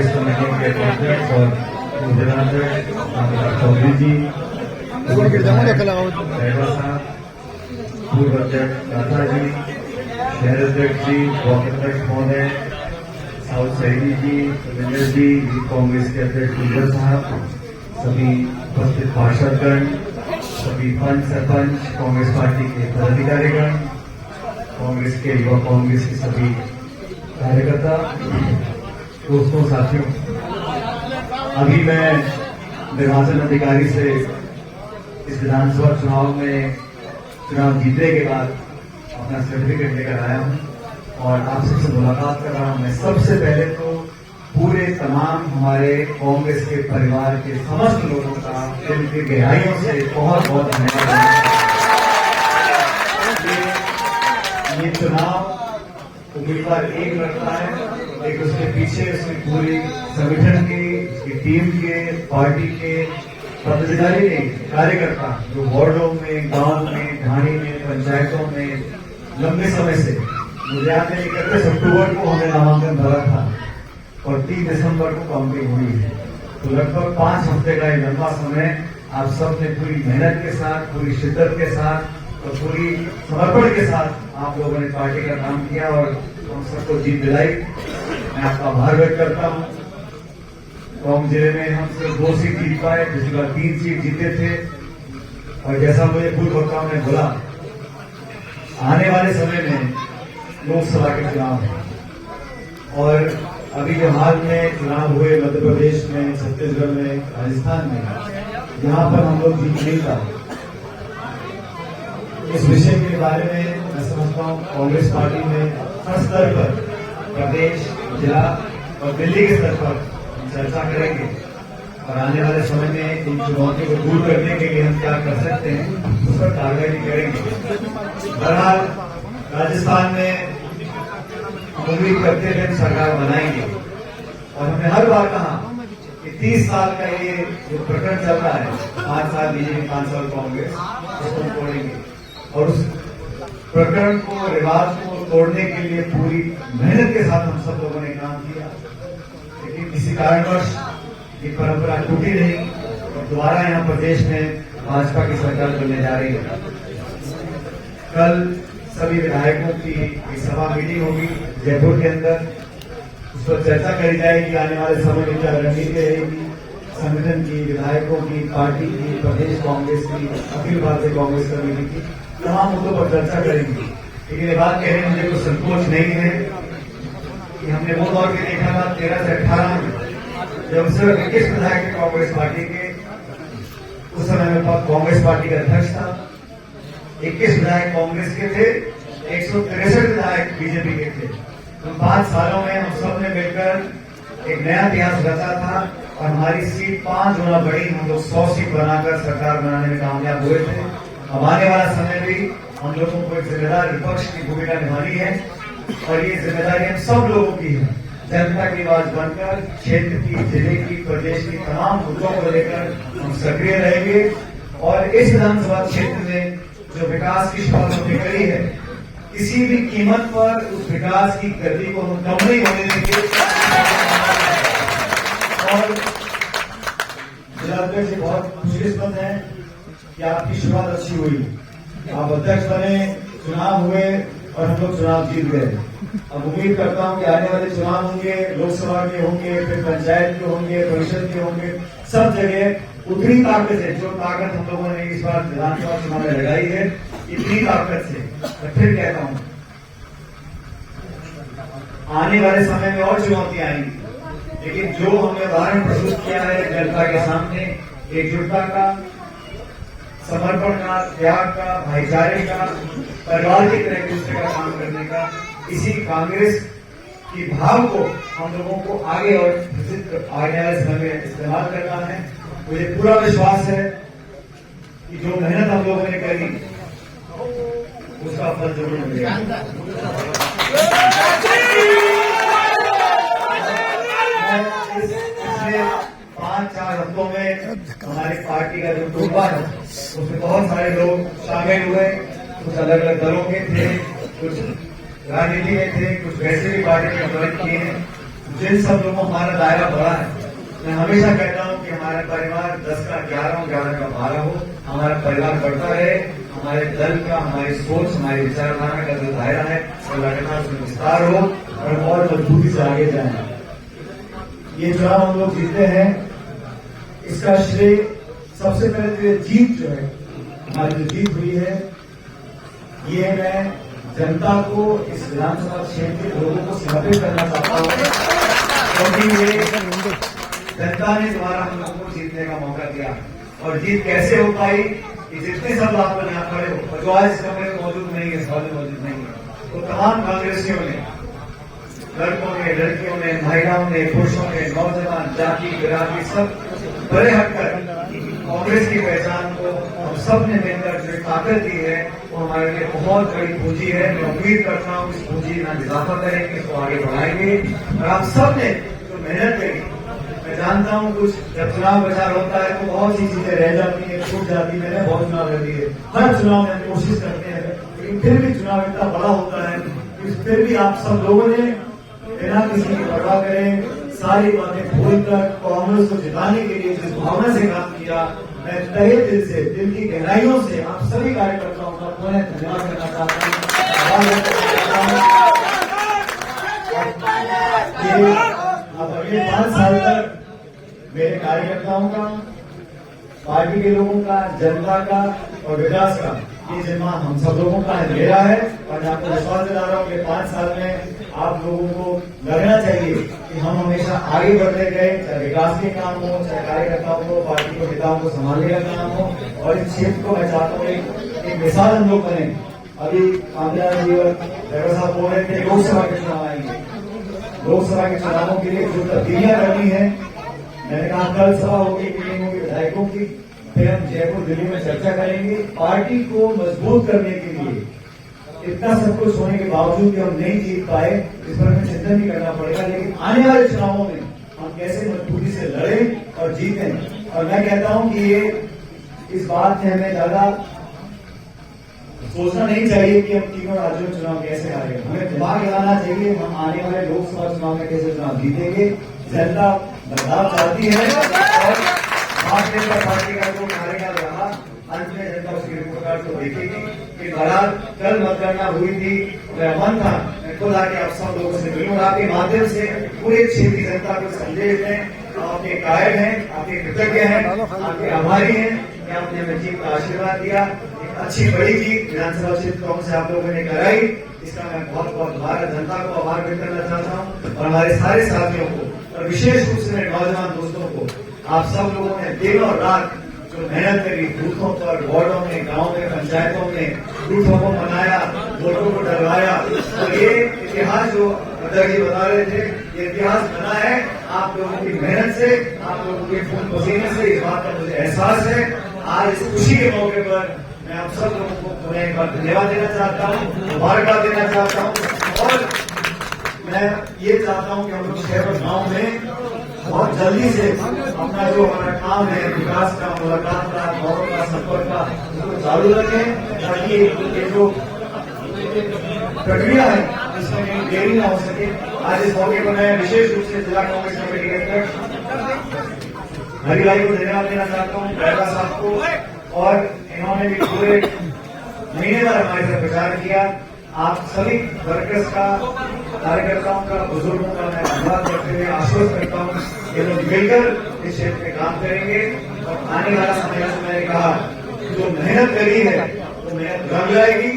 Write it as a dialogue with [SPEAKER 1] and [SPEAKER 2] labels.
[SPEAKER 1] Congress committee के अध्यक्ष और चौधरी जी, पूर्व अध्यक्ष दाता जी, शहर अध्यक्ष जी, ब्लॉक अध्यक्ष महोदय, साउथ सैनी जी, रविंदर जी, कांग्रेस के अध्यक्ष गुजर साहब, सभी उपस्थित पार्षदगण, सभी पंच सरपंच, कांग्रेस पार्टी के पदाधिकारीगण, कांग्रेस के युवा कांग्रेस के सभी कार्यकर्ता, दोस्तों, साथियों, अभी मैं निर्वाचन अधिकारी से इस विधानसभा चुनाव में चुनाव जीतने के बाद अपना सर्टिफिकेट लेकर आया हूं और आप सबसे मुलाकात कर रहा हूं। मैं सबसे पहले तो पूरे तमाम हमारे कांग्रेस के परिवार के समस्त लोगों का दिल की गहराइयों से बहुत बहुत धन्यवाद। ये चुनाव उम्मीदवार एक लड़ता है, लेकिन उसके पीछे उसकी पूरी संगठन की, उसकी टीम के, पार्टी के पदाधिकारी नहीं, कार्यकर्ता जो वार्डों में, गांव में, ढाणी में, पंचायतों में लंबे समय से, मुझे याद है 31 अक्टूबर को हमने नामांकन भरा था और 3 दिसंबर को काउंटिंग हुई है। तो लगभग 5 हफ्ते का ये लंबा समय आप सब ने पूरी मेहनत के साथ, पूरी शिद्दत के साथ और पूरी समर्पण के साथ आप लोगों ने पार्टी का काम किया और हम सबको जीत दिलाई। मैं आपका आभार व्यक्त करता हूं। टोंक जिले में हम सिर्फ 2 सीट जीत पाए, पिछली बार 3 सीट जीते थे और जैसा मुझे पूर्व वक्ताओं ने बोला, आने वाले समय में लोकसभा के चुनाव है और अभी जो हाल में चुनाव हुए मध्य प्रदेश में, छत्तीसगढ़ में, राजस्थान में, यहां पर हम लोग जीत नहीं पाए। इस विषय के बारे में मैं समझता हूं कांग्रेस पार्टी में हर स्तर पर, प्रदेश, जिला और दिल्ली के स्तर पर चर्चा करेंगे और आने वाले समय में इन चुनौतियों को दूर करने के लिए हम क्या कर सकते हैं उस पर कार्यवाही करेंगे। बहरहाल राजस्थान में उम्मीद करते हुए हम सरकार बनाएंगे और हमने हर बार कहा कि 30 साल का ये जो प्रकरण चल रहा है, 5 साल बीजेपी, 5 साल कांग्रेस, उसको तोड़ेंगे और उस प्रकरण को, रिवाज को तोड़ने के लिए पूरी मेहनत के साथ हम सब लोगों ने काम किया, लेकिन किसी कारणवश ये परंपरा टूटी नहीं और दोबारा यहां प्रदेश में भाजपा की सरकार बनने जा रही है। कल सभी विधायकों की एक सभा मीटिंग होगी जयपुर के अंदर, उस पर चर्चा करी जाएगी आने वाले समय में क्या रणनीति रहेगी संगठन की, विधायकों की, पार्टी की, प्रदेश कांग्रेस की, अखिल भारतीय कांग्रेस कमेटी की, तमाम मुद्दों पर चर्चा करेंगे। लेकिन ये बात कहने में मुझे कोई संकोच नहीं है कि हमने वो दौर भी देखा था 13 से 18 में, जब सिर्फ 21 विधायक कांग्रेस पार्टी के, उस समय में कांग्रेस पार्टी का अध्यक्ष था, 21 विधायक कांग्रेस के थे, 163 विधायक बीजेपी के थे। तो 5 सालों में हम सब ने मिलकर एक नया इतिहास रचा था और हमारी सीट 5 गुना बढ़ी। हम लोग 100 सीट बनाकर सरकार बनाने में कामयाब हुए थे। अब आने वाला समय भी हम लोगों को एक जिम्मेदार विपक्ष की भूमिका निभानी है और ये जिम्मेदारी हम सब लोगों की है। जनता की आवाज बनकर क्षेत्र की, जिले की, प्रदेश की तमाम मुद्दों को लेकर हम सक्रिय रहेंगे और इस विधानसभा क्षेत्र में जो विकास की शुरुआत हमने करी है, किसी भी कीमत पर उस विकास की गति को हम कम नहीं होने देंगे। और जिलाध्यक्ष जी बहुत खुशकिस्मत हैं कि आपकी शुरुआत अच्छी हुई, आप अध्यक्ष बने, चुनाव हुए और हम लोग चुनाव जीत गए। अब उम्मीद करता हूं कि आने वाले चुनाव होंगे, लोकसभा के होंगे, फिर पंचायत के होंगे, परिषद के होंगे, सब जगह उतनी ताकत है जो ताकत हम लोगों ने इस बार विधानसभा चुनाव में लगाई है, इतनी ताकत से मैं फिर कहता हूं आने वाले समय में और चुनौतियां आएंगी, लेकिन जो हमने उदाहरण प्रस्तुत किया है जनता के सामने, एकजुटता का, समर्पण का, त्याग का, भाईचारे का, परिवार की तरह एक दूसरे का काम करने का, इसी कांग्रेस की भाव को हम लोगों को आगे और आने वाले समय में इस्तेमाल करना है। मुझे पूरा विश्वास है कि जो मेहनत हम लोगों ने करी उसका फल जरूर मिलेगा। पिछले 5-4 हफ्तों में हमारी पार्टी का जो टोपा है उसमें बहुत सारे लोग शामिल हुए, कुछ अलग अलग दलों के थे, कुछ राजनीति में थे, कुछ वैसे भी पार्टी में ज्वाइन किए हैं। जिन सब लोगों हमारा दायरा बड़ा है, मैं हमेशा कहता हूं कि हमारा परिवार 10 का 11 हो, 11 का 12 हो, हमारा परिवार बढ़ता रहे, हमारे दल का, हमारी सोच, हमारी विचारधारा का जो दायरा है वो लगातार उसमें विस्तार हो और मजबूती से आगे जाए। ये चुनाव हम लोग जीते हैं, इसका श्रेय सबसे पहले तो ये जीत जो है, हमारी जो जीत हुई है, ये मैं जनता को, इस विधानसभा क्षेत्र के लोगों को समर्पित करना चाहता हूँ, क्योंकि ये जनता ने द्वारा हम लोगों को जीतने का मौका दिया। और जीत कैसे हो पाई कि जितने सब आप यहाँ खड़े हो और जो आज इस कमरे में मौजूद नहीं है, सवाल मौजूद नहीं है, तो तमाम कांग्रेसियों ने, लड़कों ने, लड़कियों ने, महिलाओं ने, पुरुषों ने, नौजवान, जाति, बिरादरी सब बड़े हटकर कांग्रेस की पहचान को हम सब ने मिलकर जो ताकत दी है वो हमारे लिए बहुत बड़ी पूंजी है। मैं उम्मीद करता हूँ इस पूंजी में इजाफा करेंगे, इसको आगे बढ़ाएंगे और आप सब ने जो मेहनत करी, मैं जानता हूँ कुछ जब चुनाव प्रचार होता है तो बहुत सी चीजें रह जाती है, छूट जाती है। मैंने बहुत चुनाव लड़ दिए, हर चुनाव में हम कोशिश करते हैं, लेकिन फिर भी चुनाव इतना बड़ा होता है, फिर भी आप सब लोगों ने बिना किसी की परवाह करें, सारी बातें भूलकर कांग्रेस को जिताने के लिए जिस भावना से काम किया, मैं तहे दिल से, दिल की गहराइयों से आप सभी कार्यकर्ताओं का पुनः धन्यवाद करना चाहता हूँ। अब अगले 5 साल तक मेरे कार्यकर्ताओं का, पार्टी के लोगों का, जनता का और विकास का ये जिम्मा हम सब लोगों का है, मेरा है। और मैं आपको विश्वास दिला रहा हूँ कि 5 साल में आप लोगों को लगना चाहिए कि हम हमेशा आगे बढ़ते गए, चाहे विकास के काम हो, चाहे कार्यकर्ताओं को, पार्टी को, नेताओं को संभालने का काम हो। और इस क्षेत्र को मैं चाहता हूँ एक मिसाल हम लोग बने। अभी कामराज जी और ड्राइवर साहब बोल रहे थे लोकसभा के चुनाव आएंगे, लोकसभा के चुनावों के लिए जो तब्दीलियां करनी है, मैंने कहा कल सभा होगी, मीटिंग होगी विधायकों की, फिर हम जयपुर दिल्ली में चर्चा करेंगे। पार्टी को मजबूत करने के लिए इतना सब कुछ होने के बावजूद भी हम नहीं जीत पाए, इस पर हमें चिंतन नहीं करना पड़ेगा, लेकिन आने वाले चुनावों में हम कैसे मजबूती से लड़ें और जीतें। और मैं कहता हूं कि ये इस बात में हमें ज्यादा सोचना नहीं चाहिए कि हम तीनों राज्यों में चुनाव कैसे हारेंगे, हमें दिमाग लगाना चाहिए हम आने वाले लोकसभा चुनाव में कैसे चुनाव जीतेंगे। जनता बदलाव चाहती है और भारतीय जनता पार्टी का जो कार्यकाल रहा, अंत में जनता उसकी रिपोर्ट कार्ड को देखेगी। कि बहरहाल कल मतगणना हुई थी, मेरा मन था मैं खुद आके आप सब लोगों से मिलूं, आपके माध्यम से पूरे क्षेत्र की जनता को संदेश दें। आपके कायम हैं, आपके कृतज्ञ हैं, आपके आभारी हैं कि आपने हमें जीत का आशीर्वाद दिया। एक अच्छी बड़ी जीत विधानसभा क्षेत्र कांग्रेस से आप लोगों ने कराई, इसका मैं बहुत बहुत भारत जनता को आभार व्यक्त करना चाहता हूँ और हमारे सारे साथियों को और विशेष रूप से मेरे नौजवान दोस्तों को। आप सब लोगों ने दिन और रात जो मेहनत करी, बूथों पर, वार्डों में, गांव में, पंचायतों में, बूथों को बनाया, वोटों को डरवाया। और ये इतिहास जो अध्यक्ष जी बता रहे थे, ये इतिहास बना है आप लोगों की मेहनत से, आप लोगों के खून पसीने से। इस बात का मुझे एहसास है। आज इस खुशी के मौके पर मैं आप सब लोगों को पुनः एक बार धन्यवाद देना चाहता हूँ, मुबारकबाद देना चाहता हूँ। और मैं ये चाहता हूँ कि हम लोग शहर और गाँव में बहुत जल्दी से अपना जो हमारा काम है, विकास का, मुलाकात का, गौरव का, संपर्क का, उसको चालू रखें, ताकि ये जो प्रक्रिया है इसमें कहीं देरी ना हो सके। आज इस मौके पर मैं विशेष रूप से जिला कांग्रेस कमेटी के अध्यक्ष हरिभाई को धन्यवाद देना चाहता हूँ, ड्राइवर साहब को। और इन्होंने भी पूरे महीने भर हमारे साथ प्रचार किया। आप सभी वर्कर्स का, कार्यकर्ताओं का, बुजुर्गों का मैं धन्यवाद करते हुए आश्वस्त करता हूँ ये लोग मिलकर इस क्षेत्र में काम करेंगे। और आने वाला समय में मैंने कहा जो मेहनत करी है वो मेहनत रंग लाएगी